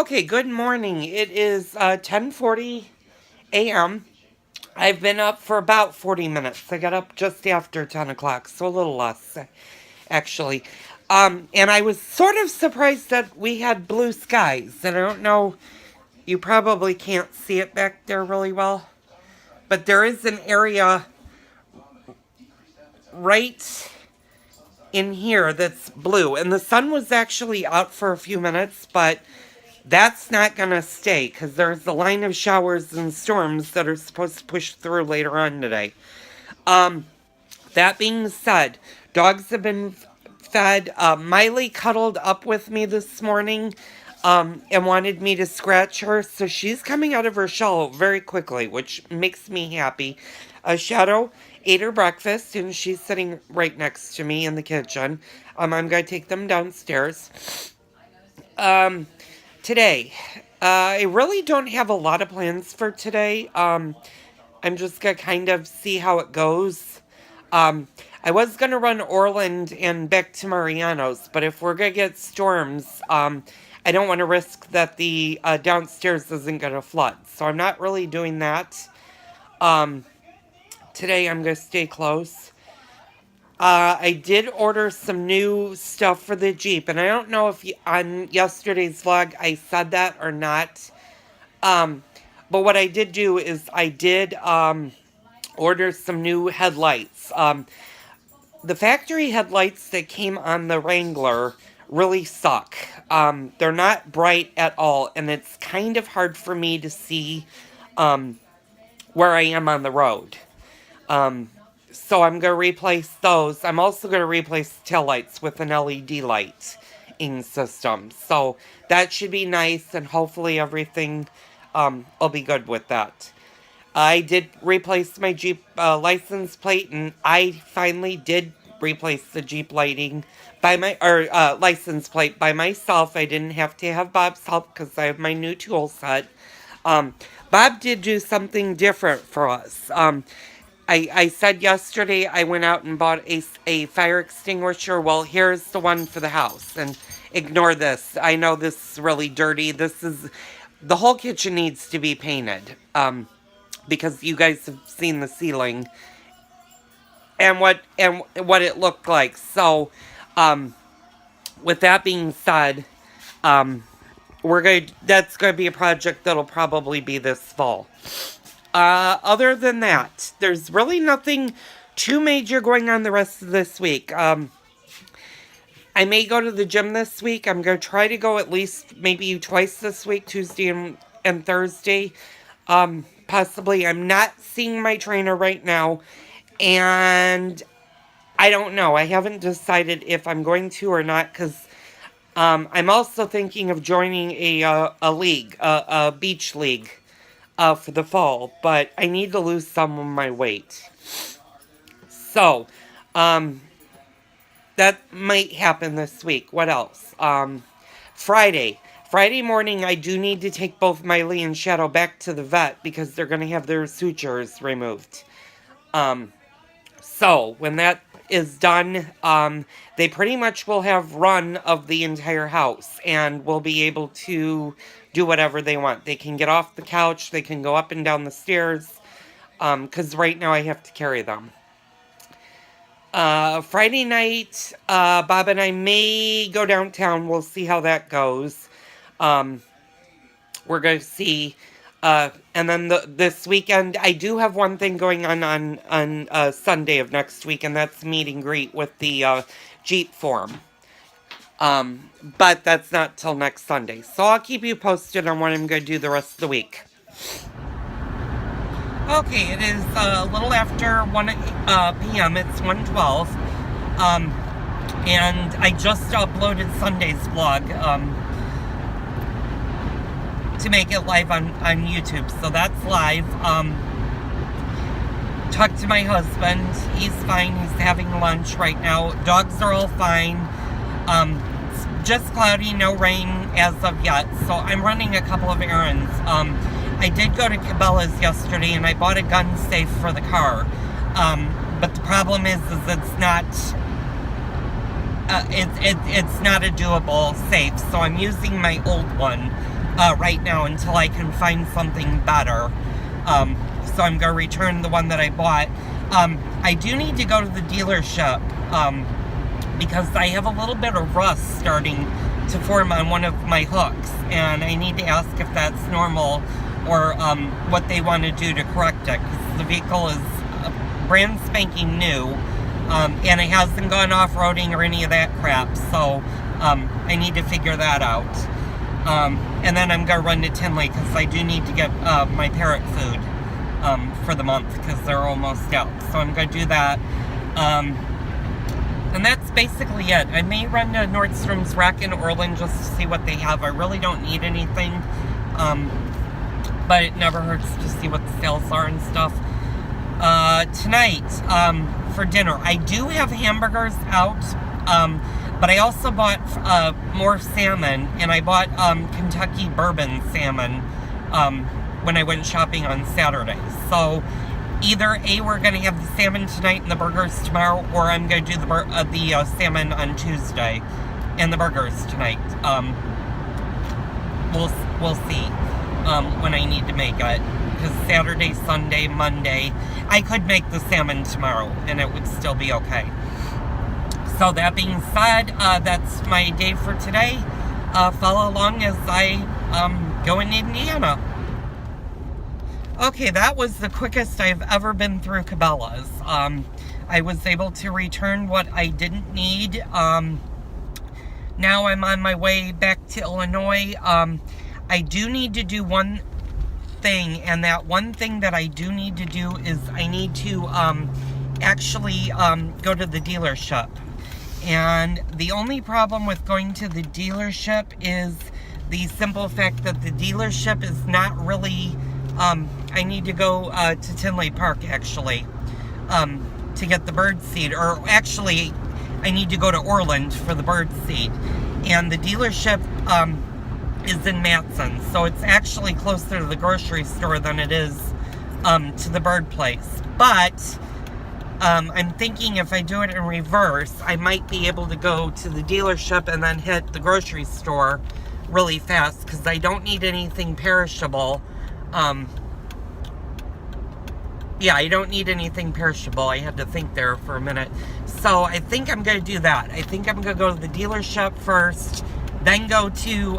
Okay, good morning. It is 10:40 a.m. I've been up for about 40 minutes. I got up just after 10 o'clock, so a little less, actually. And I was sort of surprised that we had blue skies. And I don't know, you probably can't see it back there really well, but there is an area right in here that's blue. And the sun was actually out for a few minutes, but that's not going to stay because there's a line of showers and storms that are supposed to push through later on today. Um, that being said, dogs have been fed. Miley cuddled up with me this morning and wanted me to scratch her, so she's coming out of her shell very quickly, which makes me happy. Shadow ate her breakfast and she's sitting right next to me in the kitchen. I'm going to take them downstairs. Um, Today, I really don't have a lot of plans for today. I'm just gonna kind of see how it goes. Um, I was gonna run Orland and back to Mariano's, but if we're gonna get storms, I don't want to risk that the downstairs isn't gonna flood. So I'm not really doing that. Um, Today I'm gonna stay close. I did order some new stuff for the Jeep, and I don't know if on yesterday's vlog I said that or not. Um, but what I did do is I did order some new headlights. The factory headlights that came on the Wrangler really suck. They're not bright at all, and it's kind of hard for me to see um, where I am on the road. Um, so I'm going to replace those. I'm also going to replace taillights with an LED lighting system. So that should be nice, and hopefully everything will be good with that. I did replace my Jeep license plate, and I finally did replace the Jeep lighting by my license plate by myself. I didn't have to have Bob's help because I have my new tool set. Um, Bob did do something different for us. I said yesterday I went out and bought a fire extinguisher. Well, here's the one for the house. And ignore this. I know this is really dirty. The whole kitchen needs to be painted. Because you guys have seen the ceiling and what it looked like. So, with that being said, that's going to be a project that'll probably be this fall. Other than that, there's really nothing too major going on the rest of this week. I may go to the gym this week. I'm going to try to go at least maybe twice this week, Tuesday and Thursday. Possibly. I'm not seeing my trainer right now, and I don't know. I haven't decided if I'm going to or not, because I'm also thinking of joining a league, a beach league. For the fall, but I need to lose some of my weight. So, that might happen this week. What else? Friday. Friday morning, I do need to take both Miley and Shadow back to the vet because they're going to have their sutures removed. So, when that is done, they pretty much will have run of the entire house and will be able to do whatever they want. They can get off the couch, they can go up and down the stairs, because right now I have to carry them. Friday night, Bob and I may go downtown. We'll see how that goes. We're going to see. And then this weekend, I do have one thing going on Sunday of next week, and that's meet and greet with the Jeep Forum. But that's not till next Sunday. So I'll keep you posted on what I'm going to do the rest of the week. Okay, it is a little after 1 p.m. It's 1:12. And I just uploaded Sunday's vlog to make it live on YouTube. So that's live. Talked to my husband. He's fine. He's having lunch right now. Dogs are all fine. It's just cloudy, no rain as of yet. So I'm running a couple of errands. I did go to Cabela's yesterday and I bought a gun safe for the car. But the problem is it's not it's not a doable safe. So I'm using my old one right now until I can find something better. So I'm going to return the one that I bought. I do need to go to the dealership because I have a little bit of rust starting to form on one of my hooks, and I need to ask if that's normal or what they want to do to correct it, because the vehicle is brand spanking new, and it hasn't gone off-roading or any of that crap, so I need to figure that out. And then I'm going to run to Tinley because I do need to get my parrot food for the month because they're almost out. So I'm going to do that. And that's basically it. I may run to Nordstrom's Rack in Orland just to see what they have. I really don't need anything. But it never hurts to see what the sales are and stuff. Tonight, for dinner, I do have hamburgers out. But I also bought more salmon, and I bought Kentucky bourbon salmon when I went shopping on Saturday. So either A, we're going to have the salmon tonight and the burgers tomorrow, or I'm going to do the salmon on Tuesday and the burgers tonight. We'll see when I need to make it, because Saturday, Sunday, Monday, I could make the salmon tomorrow and it would still be okay. So that being said, that's my day for today. Follow along as I go in Indiana. Okay, that was the quickest I've ever been through Cabela's. I was able to return what I didn't need. Now I'm on my way back to Illinois. I do need to do one thing, and that one thing that I do need to do is I need to actually go to the dealership. And the only problem with going to the dealership is the simple fact that the dealership is not really, I need to go to Tinley Park actually, to get the bird seed, or actually I need to go to Orland for the bird seed. And the dealership is in Matson, so it's actually closer to the grocery store than it is to the bird place. But I'm thinking if I do it in reverse, I might be able to go to the dealership and then hit the grocery store really fast, because I don't need anything perishable. Yeah, I don't need anything perishable. I had to think there for a minute. So I think I'm going to do that. I think I'm going to go to the dealership first, then go to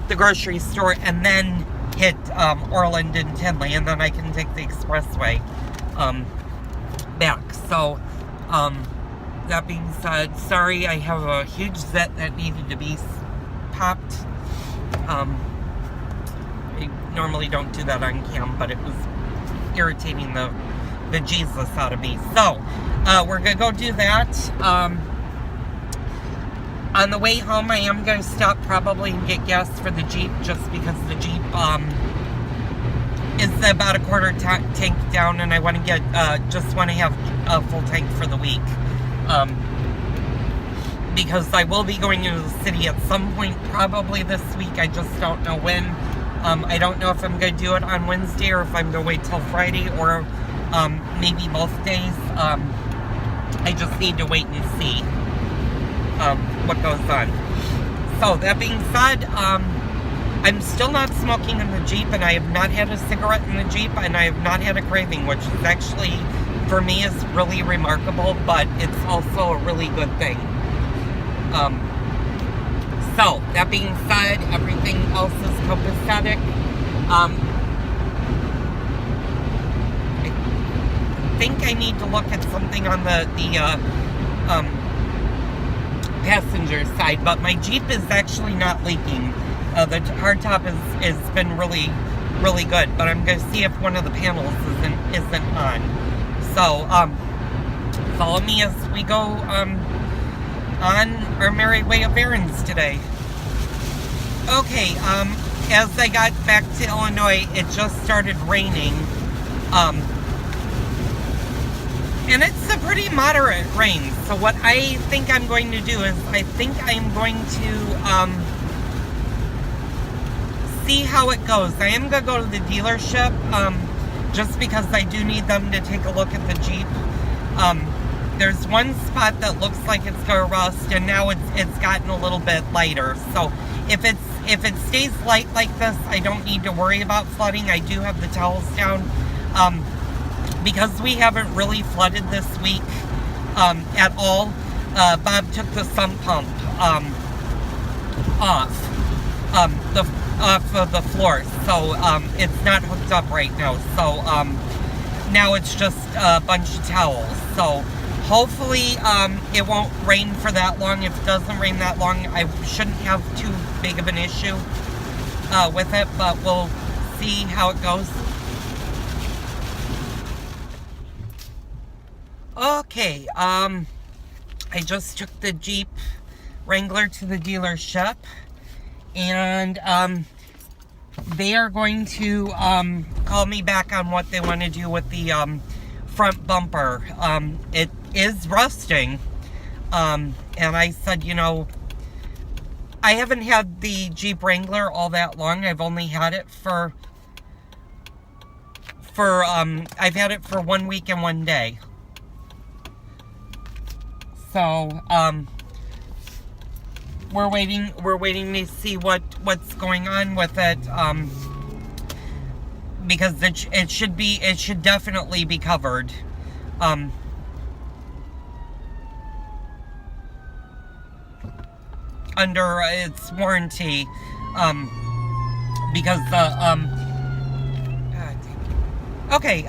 the grocery store, and then hit Orland and Tinley, and then I can take the expressway back. So that being said, sorry, I have a huge zit that needed to be popped. I normally don't do that on cam, but it was irritating the Jesus out of me. So we're gonna go do that. On the way home, I am gonna stop probably and get gas for the Jeep, just because the Jeep is about a quarter tank down, and I want to get just want to have a full tank for the week, because I will be going into the city at some point probably this week. I just don't know when. I don't know if I'm going to do it on Wednesday or if I'm going to wait till Friday, or maybe both days. I just need to wait and see what goes on. So that being said, I'm still not smoking in the Jeep, and I have not had a cigarette in the Jeep, and I have not had a craving, which is actually, for me, is really remarkable, but it's also a really good thing. So, that being said, everything else is copacetic. I think I need to look at something on the passenger side, but my Jeep is actually not leaking. The hardtop has been really, really good, but I'm going to see if one of the panels isn't on. So, follow me as we go on our merry way of errands today. Okay, as I got back to Illinois, it just started raining. And it's a pretty moderate rain. So what I think I'm going to do is, I think I'm going to see how it goes. I am going to go to the dealership, just because I do need them to take a look at the Jeep. there's one spot that looks like it's gonna rust, and now it's gotten a little bit lighter. So if it stays light like this, I don't need to worry about flooding. I do have the towels down. Because we haven't really flooded this week at all, Bob took the sump pump off of the floor, so it's not hooked up right now. So now it's just a bunch of towels. So hopefully it won't rain for that long. If it doesn't rain that long, I shouldn't have too big of an issue with it, but we'll see how it goes. Okay, I just took the Jeep Wrangler to the dealership, and they are going to call me back on what they want to do with the front bumper. It is rusting, and I said, you know, I haven't had the Jeep Wrangler all that long. I've only had it for I've had it for 1 week and 1 day. So, we're waiting to see what's going on with it, because it should definitely be covered, under its warranty, because okay,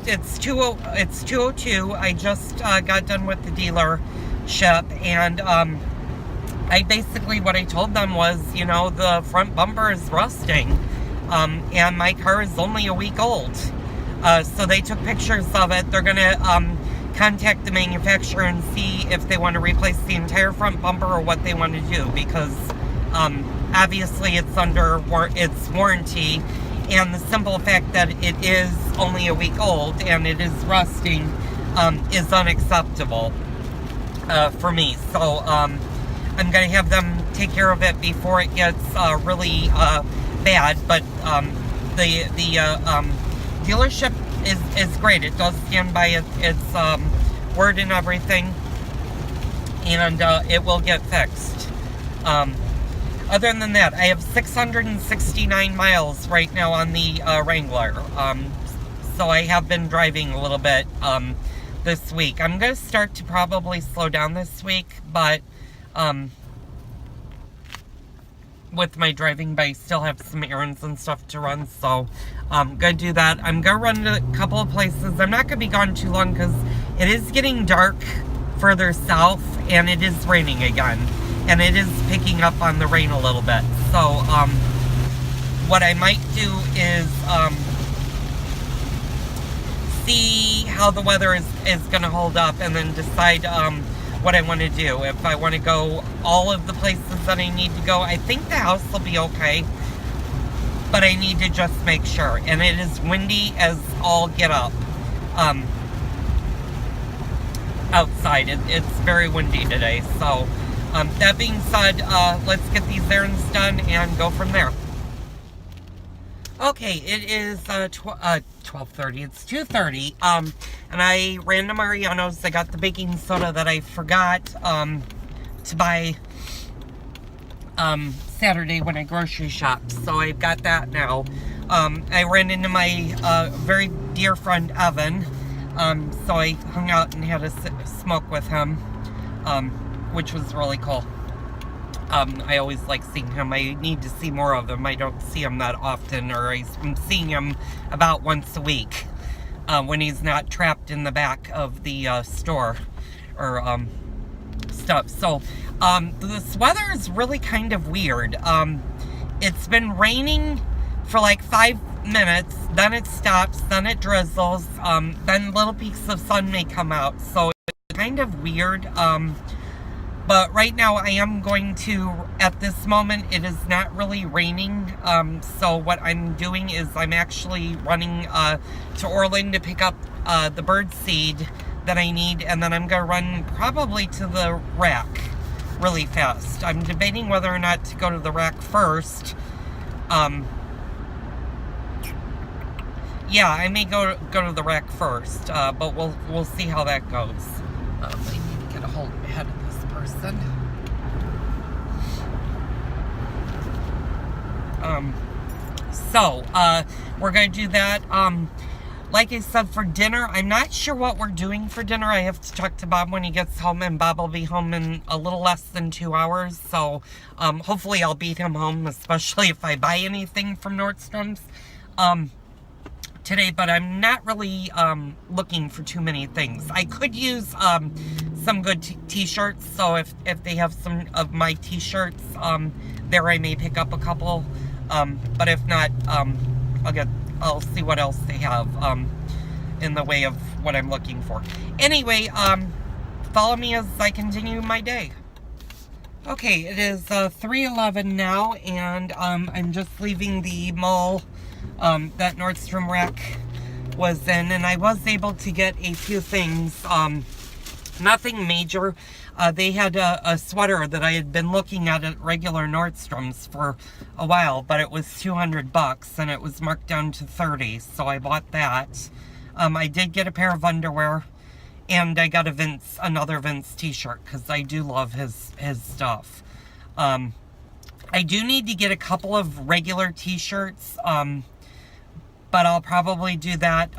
it's 2:02. I just got done with the dealership, and I basically, what I told them was, you know, the front bumper is rusting, and my car is only a week old. So they took pictures of it. They're gonna contact the manufacturer and see if they want to replace the entire front bumper or what they want to do, because obviously it's under its warranty. And the simple fact that it is only a week old and it is rusting is unacceptable for me. So I'm going to have them take care of it before it gets really bad. But the dealership is great. It does stand by its word and everything, and it will get fixed. Other than that, I have 669 miles right now on the Wrangler. So I have been driving a little bit this week. I'm going to start to probably slow down this week, but with my driving, but I still have some errands and stuff to run, so I'm going to do that. I'm going to run to a couple of places. I'm not going to be gone too long because it is getting dark further south, and it is raining again. And it is picking up on the rain a little bit. So, what I might do is see how the weather is going to hold up, and then decide what I want to do. If I want to go all of the places that I need to go, I think the house will be okay. But I need to just make sure. And it is windy as all get up. Outside. It's very windy today, so... that being said, let's get these errands done and go from there. Okay, it is 12:30. It's 2:30. And I ran to Mariano's. I got the baking soda that I forgot to buy Saturday when I grocery shopped. So I've got that now. I ran into my very dear friend Evan. So I hung out and had a smoke with him. Which was really cool. I always like seeing him. I need to see more of him. I don't see him that often, or I'm seeing him about once a week when he's not trapped in the back of the store or stuff. So this weather is really kind of weird. It's been raining for like 5 minutes, then it stops, then it drizzles, then little peaks of sun may come out. So it's kind of weird. But right now I am going to, at this moment, it is not really raining. So what I'm doing is I'm actually running to Orland to pick up the bird seed that I need. And then I'm going to run probably to the rack really fast. I'm debating whether or not to go to the rack first. Yeah, I may go to the rack first. But we'll see how that goes. I need to get a hold ahead of this person. So, we're going to do that. Like I said, for dinner, I'm not sure what we're doing for dinner. I have to talk to Bob when he gets home, and Bob will be home in a little less than 2 hours. So, hopefully I'll beat him home, especially if I buy anything from Nordstrom's today. But I'm not really looking for too many things. I could use some good t-shirts. So if they have some of my t-shirts there, I may pick up a couple. But if not, I'll see what else they have in the way of what I'm looking for. Anyway, follow me as I continue my day. Okay, it is 3:11 now, and I'm just leaving the mall that Nordstrom Rack was in, and I was able to get a few things. Nothing major. They had a sweater that I had been looking at regular Nordstrom's for a while, but it was $200 and it was marked down to $30, so I bought that. I did get a pair of underwear, and I got another Vince t-shirt because I do love his stuff. I do need to get a couple of regular t-shirts, but I'll probably do that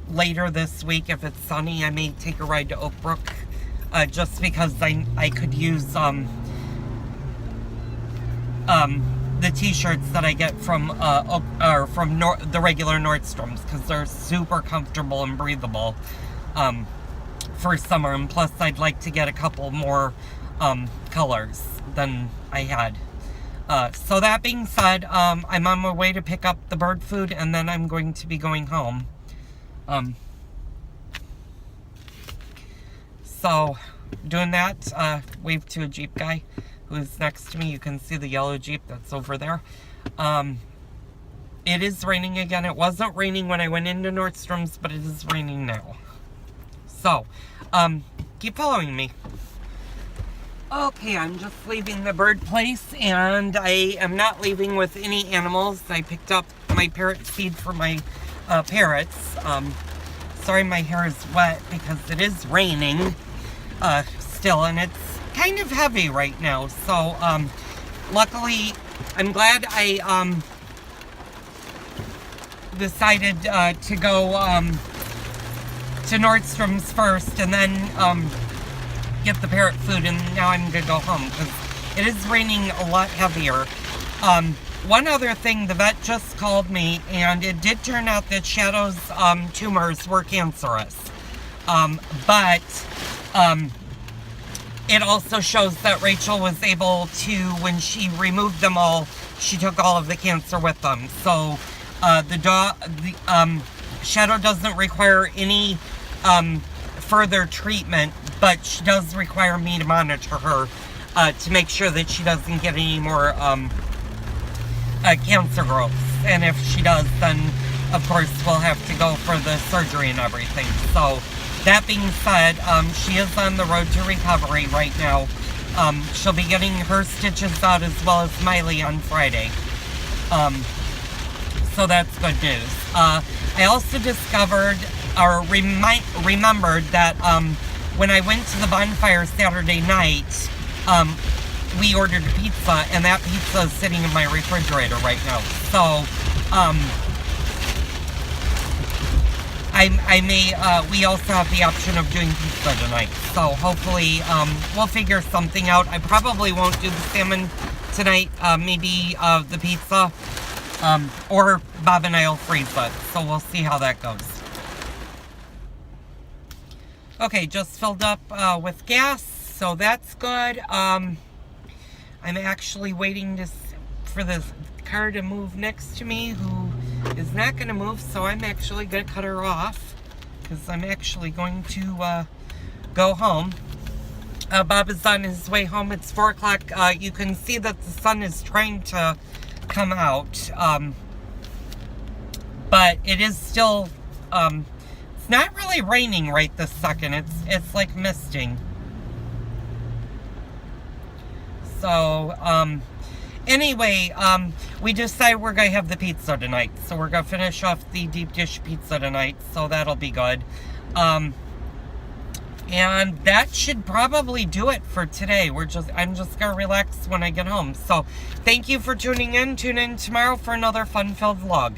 later this week. If it's sunny, I may take a ride to Oakbrook. Just because I could use the t-shirts that I get from the regular Nordstrom's, because they're super comfortable and breathable for summer, and plus I'd like to get a couple more colors than I had. So that being said, I'm on my way to pick up the bird food, and then I'm going to be going home. So, doing that, wave to a Jeep guy who's next to me. You can see the yellow Jeep that's over there. It is raining again. It wasn't raining when I went into Nordstrom's, but it is raining now. So, keep following me. Okay, I'm just leaving the bird place, and I am not leaving with any animals. I picked up my parrot feed for my parrots. Sorry my hair is wet because it is raining still, and it's kind of heavy right now. So, luckily, I'm glad I decided to go to Nordstrom's first, and then get the parrot food, and now I'm gonna go home because it is raining a lot heavier. One other thing, the vet just called me, and it did turn out that Shadow's tumors were cancerous. But it also shows that Rachel was able to, when she removed them all, she took all of the cancer with them. So Shadow doesn't require any further treatment, but she does require me to monitor her to make sure that she doesn't get any more cancer growth. And if she does, then of course we'll have to go for the surgery and everything. So that being said, she is on the road to recovery right now. She'll be getting her stitches out as well as Miley on Friday. So that's good news. I also discovered, or remembered that when I went to the bonfire Saturday night, we ordered a pizza, and that pizza is sitting in my refrigerator right now. So, we also have the option of doing pizza tonight. So hopefully, we'll figure something out. I probably won't do the salmon tonight, maybe the pizza, or Bob and I'll freeze it. So we'll see how that goes. Okay, just filled up with gas, so that's good. I'm actually waiting for the car to move next to me, who is not going to move, so I'm actually going to cut her off, because I'm actually going to go home. Bob is on his way home. It's 4 o'clock. You can see that the sun is trying to come out, but it is still, it's not really raining right this second. It's like misting. So, anyway, we decided we're going to have the pizza tonight. So we're going to finish off the deep dish pizza tonight. So that'll be good. And that should probably do it for today. I'm just gonna relax when I get home. So thank you for tuning in. Tune in tomorrow for another fun-filled vlog.